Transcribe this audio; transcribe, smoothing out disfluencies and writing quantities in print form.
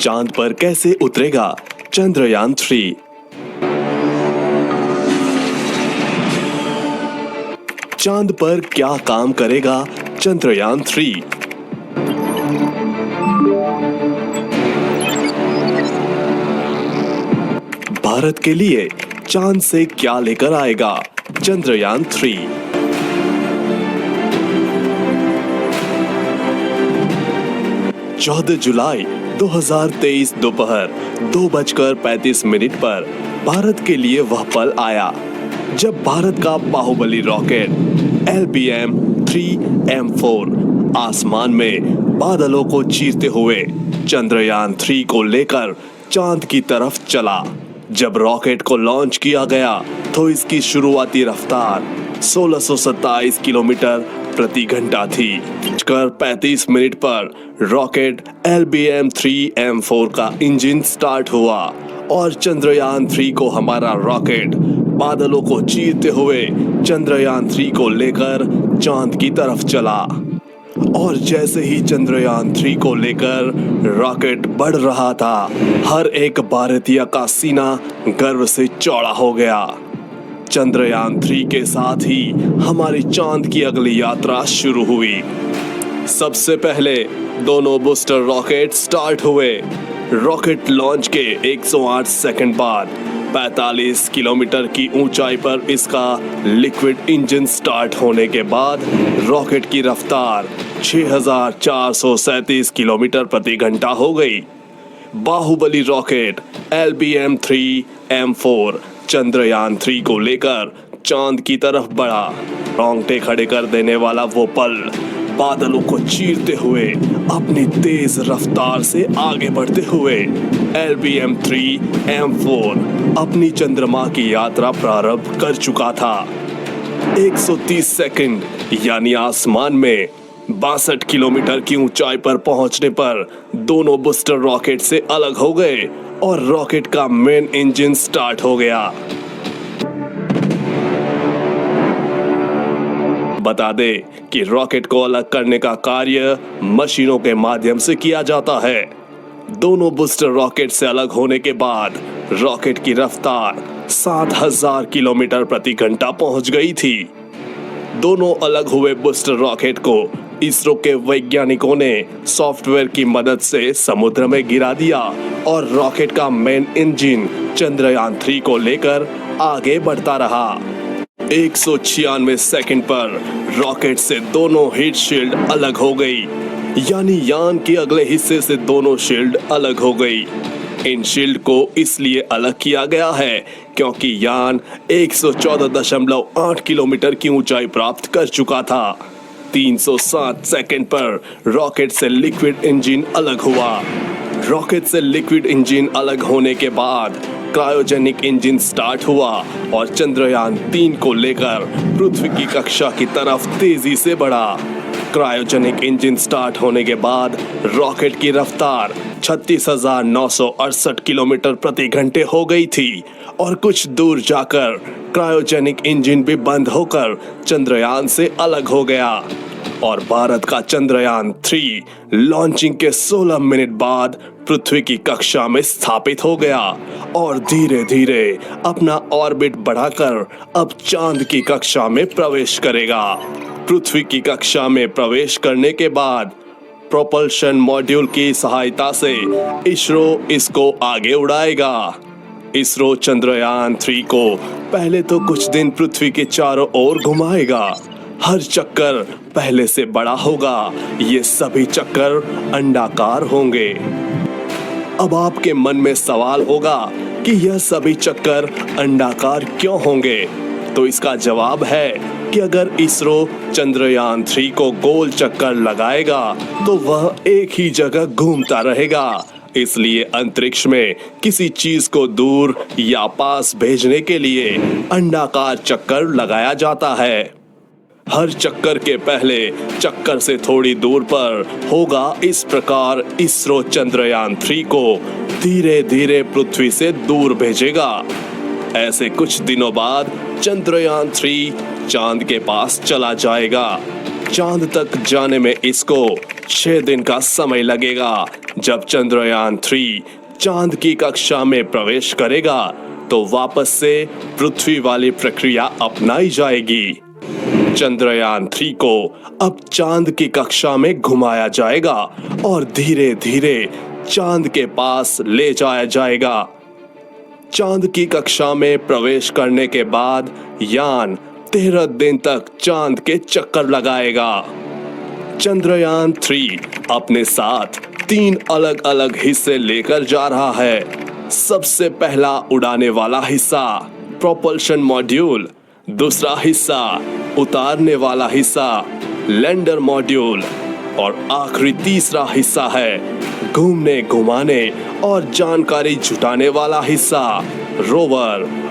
चांद पर कैसे उतरेगा चंद्रयान-3। चांद पर क्या काम करेगा चंद्रयान-3। भारत के लिए चांद से क्या लेकर आएगा चंद्रयान-3। 14 जुलाई 2023 दोपहर 2:35 पर भारत के लिए वह पल आया जब भारत का बाहुबली रॉकेट LBM-3M4 आसमान में बादलों को चीरते हुए चंद्रयान-3 को लेकर चांद की तरफ चला। जब रॉकेट को लॉन्च किया गया तो इसकी शुरुआती रफ्तार 1627 किलोमीटर प्रति घंटा थी। 35 पर रॉकेट LBM-3M4 का इंजन स्टार्ट हुआ और चंद्रयान-3 को हमारा रॉकेट बादलों को चीरते हुए चंद्रयान-3 को लेकर चांद की तरफ चला। और जैसे ही चंद्रयान-3 को लेकर रॉकेट बढ़ रहा था, हर एक भारतीय का सीना गर्व से चौड़ा हो गया। चंद्रयान-3 के साथ ही हमारी चांद की अगली यात्रा शुरू हुई। सबसे पहले दोनों बूस्टर रॉकेट स्टार्ट हुए। रॉकेट लॉन्च के 108 सेकंड बाद 45 किलोमीटर की ऊंचाई पर इसका लिक्विड इंजन स्टार्ट होने के बाद रॉकेट की रफ्तार 6437 किलोमीटर प्रति घंटा हो गई। बाहुबली रॉकेट LBM-3M4 चंद्रयान-3 को लेकर चांद की तरफ बढ़ा। रोंगटे खड़े कर देने वाला वो पल, बादलों को चीरते हुए अपनी तेज रफ्तार से आगे बढ़ते हुए LBM-3M4 अपनी चंद्रमा की यात्रा प्रारंभ कर चुका था। 130 सेकंड यानी आसमान में 62 किलोमीटर की ऊंचाई पर पहुंचने पर दोनों बूस्टर रॉकेट से अलग हो गए और रॉकेट का मेन इंजन स्टार्ट हो गया। बता दे कि रॉकेट को अलग करने का कार्य मशीनों के माध्यम से किया जाता है। दोनों बूस्टर रॉकेट से अलग होने के बाद रॉकेट की रफ्तार 7000 किलोमीटर प्रति घंटा पहुंच गई थी। दोनों अलग हुए बूस्टर रॉकेट को इसरो के वैज्ञानिकों ने सॉफ्टवेयर की मदद से समुद्र में गिरा दिया और रॉकेट का मेन इंजन चंद्रयान-3 को लेकर आगे बढ़ता रहा। 196 सेकंड पर रॉकेट से दोनों हीट शील्ड अलग हो गई, यानी यान के अगले हिस्से से दोनों शील्ड अलग हो गई। इन शील्ड को इसलिए अलग किया गया है क्योंकि यान 114.8 किलोमीटर की ऊंचाई प्राप्त कर चुका था। 307 सेकंड पर रॉकेट से लिक्विड इंजन अलग हुआ। रॉकेट से लिक्विड इंजन अलग होने के बाद क्रायोजेनिक इंजन स्टार्ट हुआ और चंद्रयान-3 को लेकर पृथ्वी की कक्षा की तरफ तेजी से बढ़ा। क्रायोजेनिक इंजन स्टार्ट होने के बाद रॉकेट की रफ्तार 36,968 किलोमीटर प्रति घंटे हो गई थी और कुछ दूर जाकर क्रायोजेनिक इंजन भी बंद होकर चंद्रयान से अलग हो गया और भारत का चंद्रयान-3 लॉन्चिंग के 16 मिनट बाद पृथ्वी की कक्षा में स्थापित हो गया और धीरे धीरे अपना ऑर्बिट बढ़ाकर अब चांद की कक्षा में प्रवेश करेगा। पृथ्वी की कक्षा में प्रवेश करने के बाद प्रोपल्शन मॉड्यूल की सहायता से इसरो इसको आगे उड़ाएगा। इसरो चंद्रयान-3 को पहले तो कुछ दिन पृथ्वी के चारों ओर घुमाएगा। हर चक्कर पहले से बड़ा होगा। ये सभी चक्कर अंडाकार होंगे। अब आपके मन में सवाल होगा कि यह सभी चक्कर अंडाकार क्यों होंगे? तो इसका जवाब है कि अगर इसरो चंद्रयान-3 को गोल चक्कर लगाएगा तो वह एक ही जगह घूमता रहेगा। इसलिए अंतरिक्ष में किसी चीज को दूर या पास भेजने के लिए अंडाकार चक्कर लगाया जाता है। हर चक्कर के पहले चक्कर से थोड़ी दूर पर होगा। इस प्रकार इसरो चंद्रयान-3 को धीरे धीरे पृथ्वी से दूर भेजेगा। ऐसे कुछ दिनों बाद चंद्रयान-3 चांद के पास चला जाएगा। चांद तक जाने में इसको 6 दिन का समय लगेगा, जब चंद्रयान 3 चांद की कक्षा में प्रवेश करेगा तो वापस से पृथ्वी वाली प्रक्रिया अपनाई जाएगी। चंद्रयान 3 को अब चांद की कक्षा में घुमाया जाएगा और धीरे धीरे चांद के पास ले जाया जाएगा। चांद की कक्षा में प्रवेश करने के बाद यान 13 दिन तक चांद के चक्कर लगाएगा। चंद्रयान 3 अपने साथ 3 अलग अलग हिस्से लेकर जा रहा है। सबसे पहला उड़ाने वाला हिस्सा प्रोपल्शन मॉड्यूल, दूसरा हिस्सा उतारने वाला हिस्सा लैंडर मॉड्यूल और आखिरी तीसरा हिस्सा है घूमने घुमाने और जानकारी जुटाने वाला हिस्सा रोवर